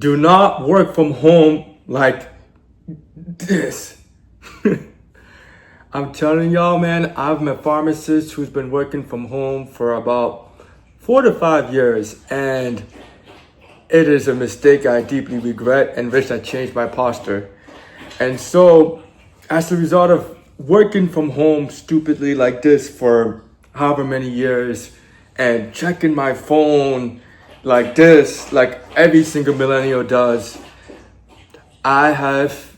Do not work from home like this. I'm telling y'all, man, I'm a pharmacist who's been working from home for about 4 to 5 years, and it is a mistake I deeply regret and wish I changed my posture. And so, as a result of working from home stupidly like this for however many years and checking my phone like this, like every single millennial does, I have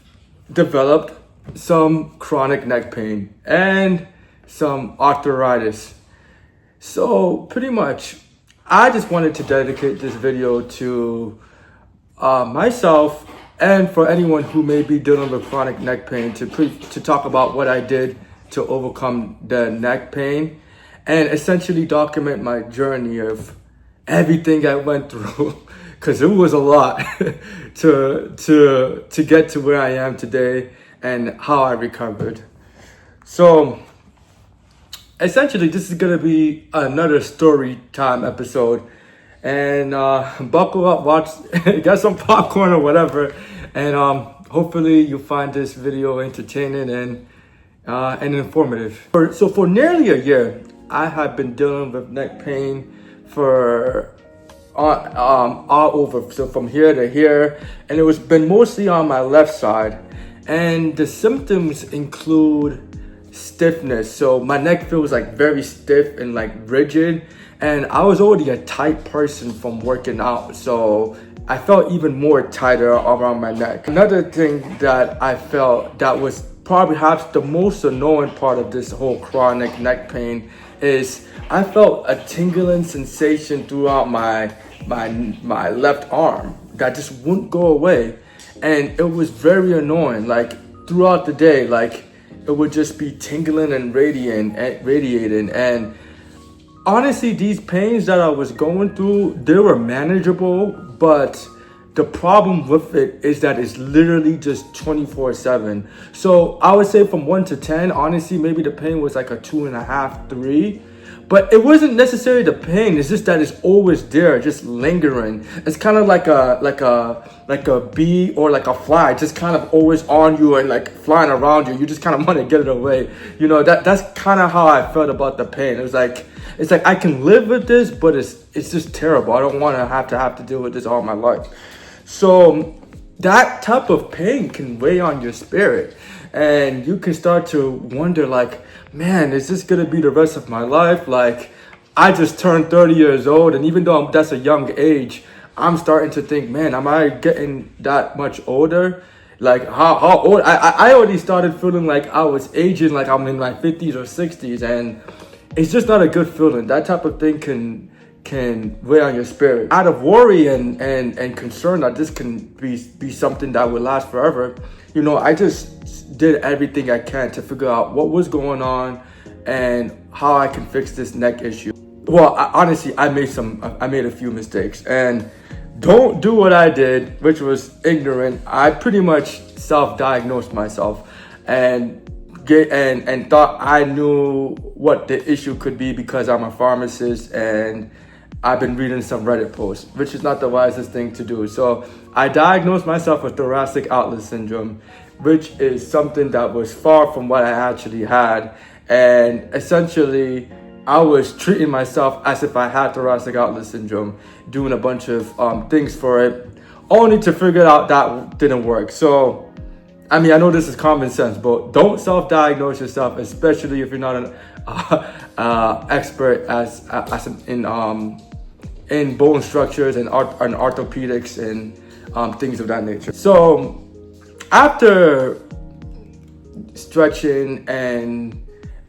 developed some chronic neck pain and some arthritis. So pretty much, I just wanted to dedicate this video to myself and for anyone who may be dealing with chronic neck pain to talk about what I did to overcome the neck pain and essentially document my journey of everything I went through, because it was a lot to get to where I am today and how I recovered. So essentially, this is gonna be another story time episode, and buckle up, watch, get some popcorn or whatever, and hopefully you find this video entertaining and informative. So for nearly a year, I have been dealing with neck pain for all over, so from here to here, and it was been mostly on my left side, and the symptoms include stiffness. So my neck feels like very stiff and like rigid, and I was already a tight person from working out, so I felt even more tighter around my neck. Another thing that I felt that was perhaps the most annoying part of this whole chronic neck pain is I felt a tingling sensation throughout my left arm that just wouldn't go away, and it was very annoying. Like throughout the day, like it would just be tingling and radiating. And honestly, these pains that I was going through, they were manageable, but the problem with it is that it's literally just 24/7. So I would say from 1 to 10, honestly, maybe the pain was like a 2.5, 3. But it wasn't necessarily the pain. It's just that it's always there, just lingering. It's kind of like a bee or like a fly, just kind of always on you and like flying around you. You just kind of want to get it away. You know, that's kind of how I felt about the pain. It's like I can live with this, but it's just terrible. I don't want to have to deal with this all my life. So that type of pain can weigh on your spirit, and you can start to wonder, like, man, is this gonna be the rest of my life? Like, I just turned 30 years old, and even though that's a young age, I'm starting to think, man, am I getting that much older? Like, how old? I already started feeling like I was aging, like I'm in my 50s or 60s, and it's just not a good feeling. That type of thing can weigh on your spirit. Out of worry and concern that this can be something that will last forever, you know, I just did everything I can to figure out what was going on and how I can fix this neck issue. Well, honestly, I made a few mistakes, and don't do what I did, which was ignorant. I pretty much self-diagnosed myself and thought I knew what the issue could be because I'm a pharmacist and I've been reading some Reddit posts, which is not the wisest thing to do. So I diagnosed myself with thoracic outlet syndrome, which is something that was far from what I actually had. And essentially, I was treating myself as if I had thoracic outlet syndrome, doing a bunch of things for it, only to figure out that didn't work. So, I mean, I know this is common sense, but don't self-diagnose yourself, especially if you're not an expert in bone structures and orthopedics and things of that nature. So after stretching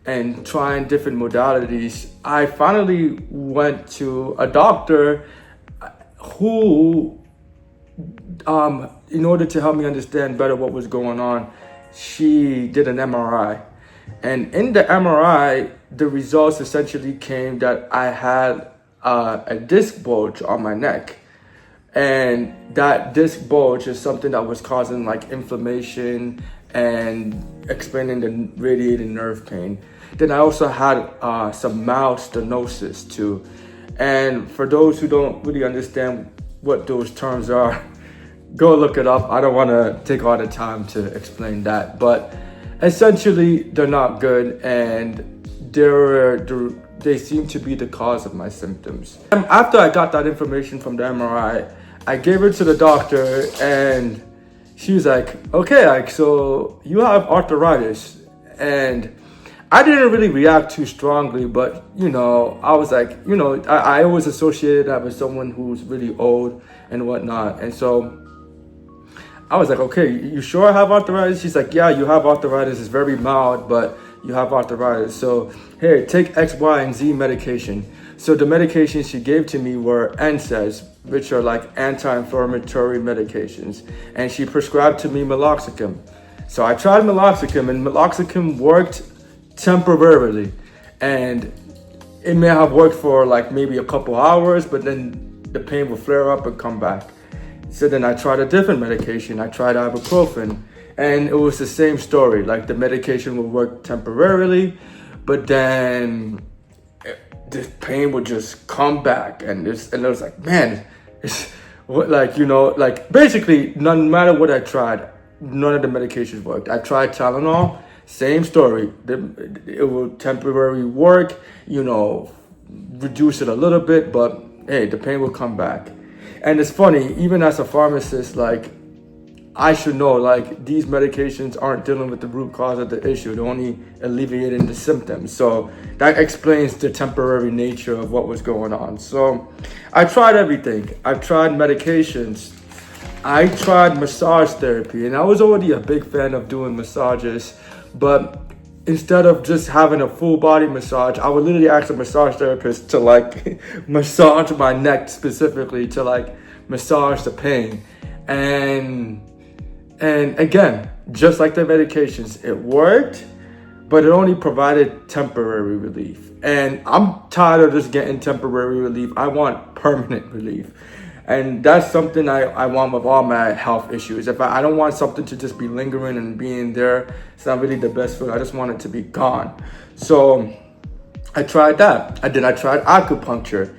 and trying different modalities, I finally went to a doctor who, in order to help me understand better what was going on, she did an MRI. And in the MRI, the results essentially came that I had a disc bulge on my neck. And that disc bulge is something that was causing like inflammation and explaining the radiating nerve pain. Then I also had some mild stenosis too. And for those who don't really understand what those terms are, go look it up. I don't want to take all the time to explain that, but essentially they're not good, and they seem to be the cause of my symptoms. After I got that information from the MRI, I gave it to the doctor, and she was like, okay, like, so you have arthritis. And I didn't really react too strongly, but, I was like, I always associated that with someone who's really old and whatnot. And so I was like, okay, you sure I have arthritis? She's like, yeah, you have arthritis. It's very mild, but you have arthritis. So here, take X, Y, and Z medication. So the medications she gave to me were NSAIDs, which are like anti-inflammatory medications. And she prescribed to me meloxicam. So I tried meloxicam, and meloxicam worked temporarily. And it may have worked for like maybe a couple hours, but then the pain will flare up and come back. So then I tried a different medication. I tried ibuprofen, and it was the same story. Like the medication would work temporarily, but then this pain would just come back. And it was like, man, it's like basically no matter what I tried, none of the medications worked. I tried Tylenol, same story. It will temporarily work, reduce it a little bit, but hey, the pain will come back. And it's funny, even as a pharmacist, like, I should know, like, these medications aren't dealing with the root cause of the issue. They're only alleviating the symptoms. So that explains the temporary nature of what was going on. So I tried everything. I tried medications. I tried massage therapy, and I was already a big fan of doing massages, but instead of just having a full body massage, I would literally ask a massage therapist to like massage my neck specifically, to like massage the pain. And again, just like the medications, it worked, but it only provided temporary relief. And I'm tired of just getting temporary relief. I want permanent relief. And that's something I want with all my health issues. If I don't want something to just be lingering and being there, it's not really the best feeling. I just want it to be gone. So I tried that. I tried acupuncture.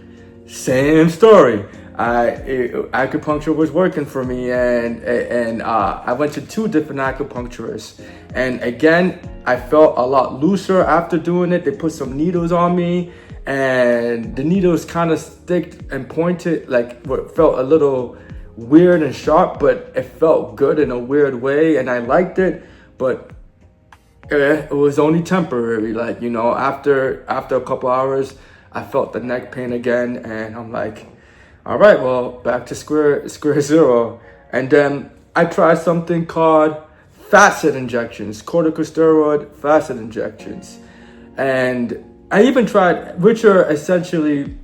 Same story. Acupuncture was working for me, and I went to 2 different acupuncturists. And again, I felt a lot looser after doing it. They put some needles on me, and the needles kind of sticked and pointed, like what felt a little weird and sharp, but it felt good in a weird way, and I liked it. But it was only temporary. Like, after a couple hours, I felt the neck pain again, and I'm like, all right, well, back to square zero. And then I tried something called facet injections, corticosteroid facet injections. And I even tried, which are essentially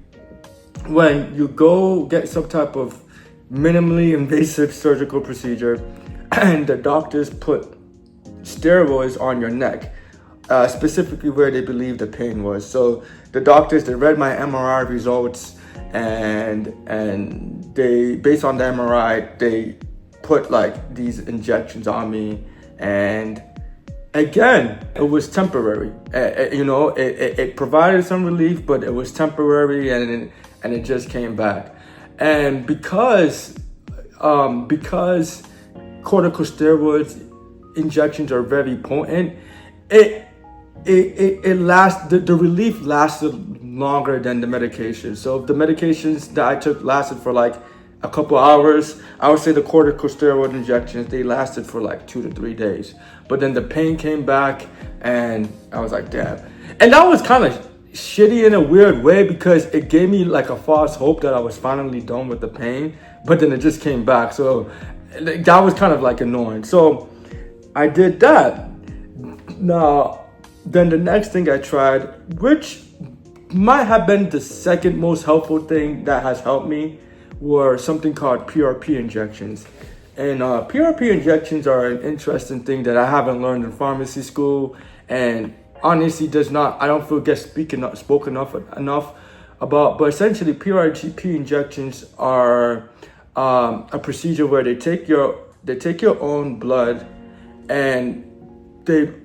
when you go get some type of minimally invasive surgical procedure and the doctors put steroids on your neck, specifically where they believe the pain was. So the doctors, they read my MRI results, and they, based on the MRI, they put like these injections on me. And again, it was temporary. It provided some relief, but it was temporary, and it just came back. And because corticosteroids injections are very potent, the relief lasted longer than the medication. So if the medications that I took lasted for like a couple hours, I would say the corticosteroid injections, they lasted for like 2 to 3 days. But then the pain came back, and I was like, damn. And that was kind of shitty in a weird way, because it gave me like a false hope that I was finally done with the pain, but then it just came back. So that was kind of like annoying. So I did that. Now, then the next thing I tried, which might have been the second most helpful thing that has helped me, were something called PRP injections. And PRP injections are an interesting thing that I haven't learned in pharmacy school, and honestly I don't feel get spoken enough about. But essentially, PRP injections are a procedure where they take your own blood, and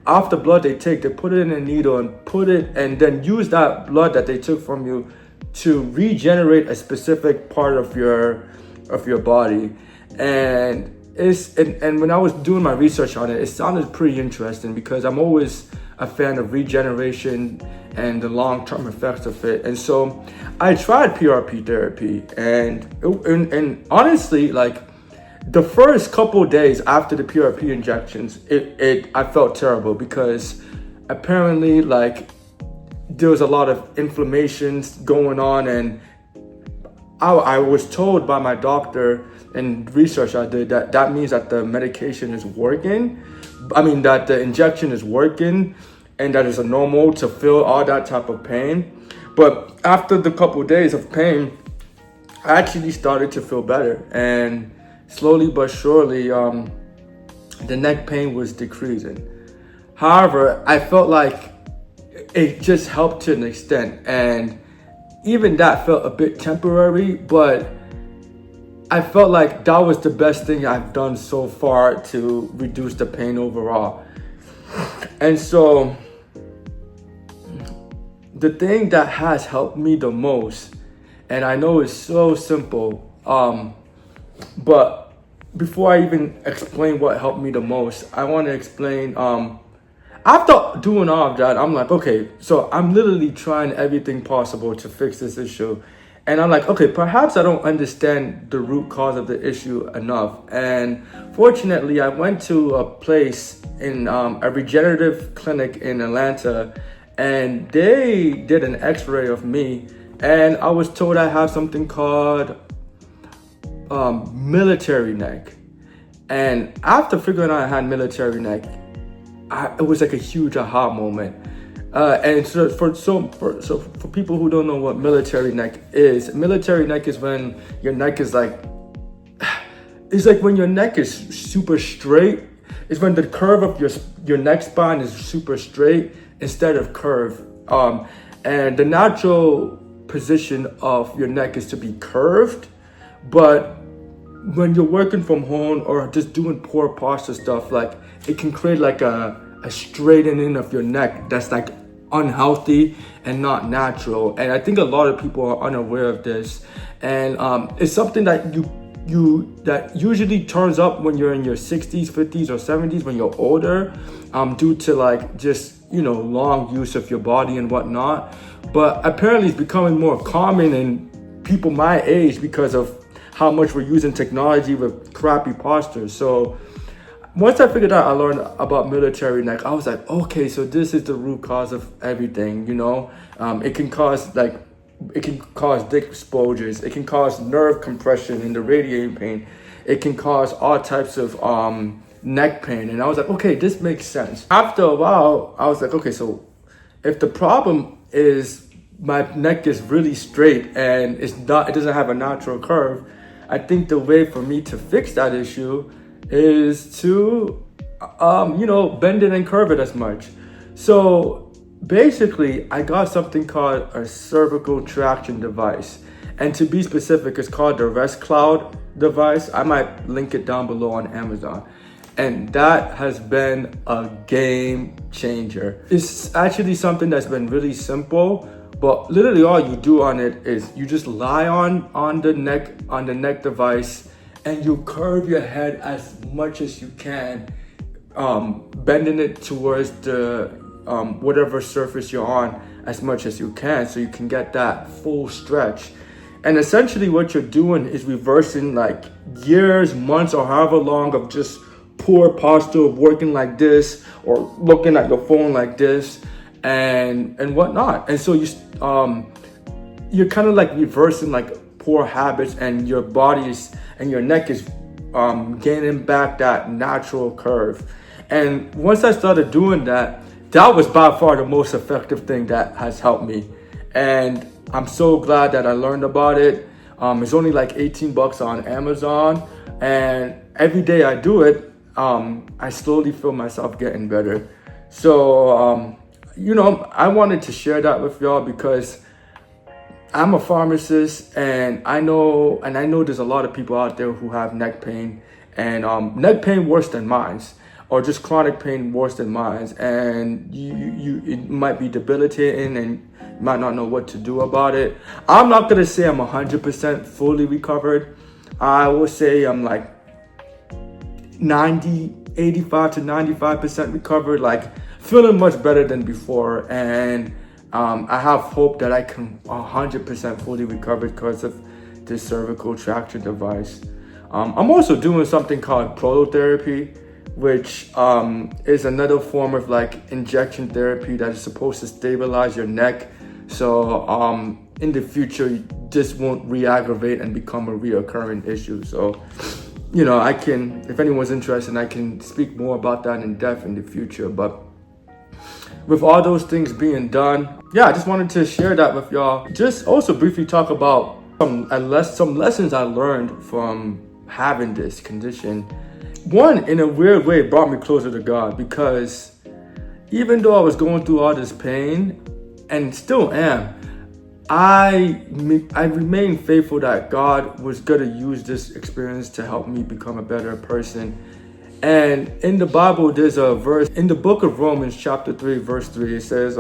off the blood they put it in a needle and then use that blood that they took from you to regenerate a specific part of your body. And when I was doing my research on it, it sounded pretty interesting because I'm always a fan of regeneration and the long-term effects of it. And so I tried PRP therapy, and honestly, like the first couple of days after the PRP injections, I felt terrible because apparently like there was a lot of inflammations going on, and I was told by my doctor and research I did that means that the medication is working. I mean that the injection is working, and that it's normal to feel all that type of pain. But after the couple of days of pain, I actually started to feel better, and slowly but surely, the neck pain was decreasing. However, I felt like it just helped to an extent, and even that felt a bit temporary, but I felt like that was the best thing I've done so far to reduce the pain overall. And so the thing that has helped me the most, and I know it's so simple, but before I even explain what helped me the most, I want to explain, after doing all of that, I'm like, okay, so I'm literally trying everything possible to fix this issue. And I'm like, okay, perhaps I don't understand the root cause of the issue enough. And fortunately, I went to a place in a regenerative clinic in Atlanta, and they did an x-ray of me, and I was told I have something called military neck. And after figuring out I had military neck, it was like a huge aha moment. And so for people who don't know what military neck is when your neck is like, it's like when your neck is super straight. It's when the curve of your neck spine is super straight instead of curved. And the natural position of your neck is to be curved, but when you're working from home or just doing poor posture stuff, like it can create like a straightening of your neck that's like unhealthy and not natural. And I think a lot of people are unaware of this, and it's something that that usually turns up when you're in your 60s, 50s, or 70s, when you're older, due to like just long use of your body and whatnot. But apparently it's becoming more common in people my age because of how much we're using technology with crappy postures. So once I figured out, I learned about military neck, I was like, okay, so this is the root cause of everything, It can cause dick exposures, it can cause nerve compression and the radiating pain, it can cause all types of neck pain. And I was like, okay, this makes sense. After a while, I was like, okay, so if the problem is my neck is really straight and it doesn't have a natural curve, I think the way for me to fix that issue is to, bend it and curve it as much. So basically, I got something called a cervical traction device. And to be specific, it's called the Rest Cloud device. I might link it down below on Amazon. And that has been a game changer. It's actually something that's been really simple, but literally all you do on it is you just lie on the neck device, and you curve your head as much as you can, bending it towards the whatever surface you're on as much as you can, so you can get that full stretch. And essentially what you're doing is reversing like years, months, or however long of just poor posture of working like this or looking at your phone like this and whatnot. And so you're kind of like reversing like poor habits, and your body's and your neck is gaining back that natural curve. And once I started doing that, that was by far the most effective thing that has helped me. And I'm so glad that I learned about it. It's only like $18 on Amazon, and every day I do it, I slowly feel myself getting better. So, I wanted to share that with y'all because I'm a pharmacist, and I know there's a lot of people out there who have neck pain, and neck pain worse than mine, or just chronic pain worse than mine, and it might be debilitating, and you might not know what to do about it. I'm not gonna say I'm 100% fully recovered. I will say I'm like 85 to 95% recovered, like feeling much better than before. And I have hope that I can 100% fully recover because of this cervical traction device. I'm also doing something called prolotherapy, which is another form of like injection therapy that is supposed to stabilize your neck. So in the future, this won't re-aggravate and become a reoccurring issue. So, I can, if anyone's interested, I can speak more about that in depth in the future. But with all those things being done, I just wanted to share that with y'all. Just also briefly talk about some lessons I learned from having this condition. One, in a weird way, brought me closer to God, because even though I was going through all this pain, and still am, I remain faithful that God was going to use this experience to help me become a better person. And in the Bible, there's a verse in the book of Romans, chapter 3, verse 3. It says,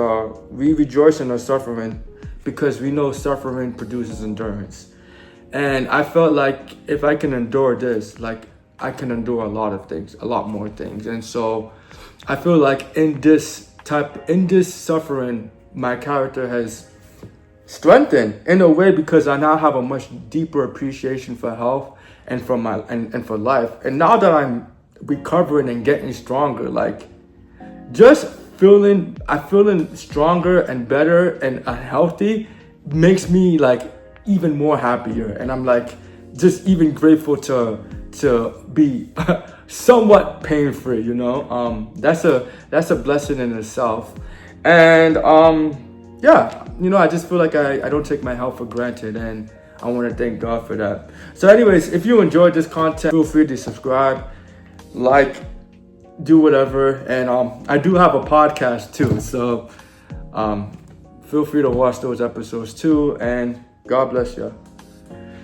we rejoice in our suffering because we know suffering produces endurance. And I felt like if I can endure this, like I can endure a lot of things, a lot more things. And so I feel like in this suffering, my character has strengthened in a way, because I now have a much deeper appreciation for health and for and for life. And now that I'm recovering and getting stronger, like just feeling stronger and better and healthy makes me like even more happier. And I'm like just even grateful to be somewhat pain-free, that's a blessing in itself. And I just feel like I don't take my health for granted, and I want to thank God for that. So anyways, if you enjoyed this content, feel free to subscribe, like, do whatever. And I do have a podcast too, so feel free to watch those episodes too. And God bless you.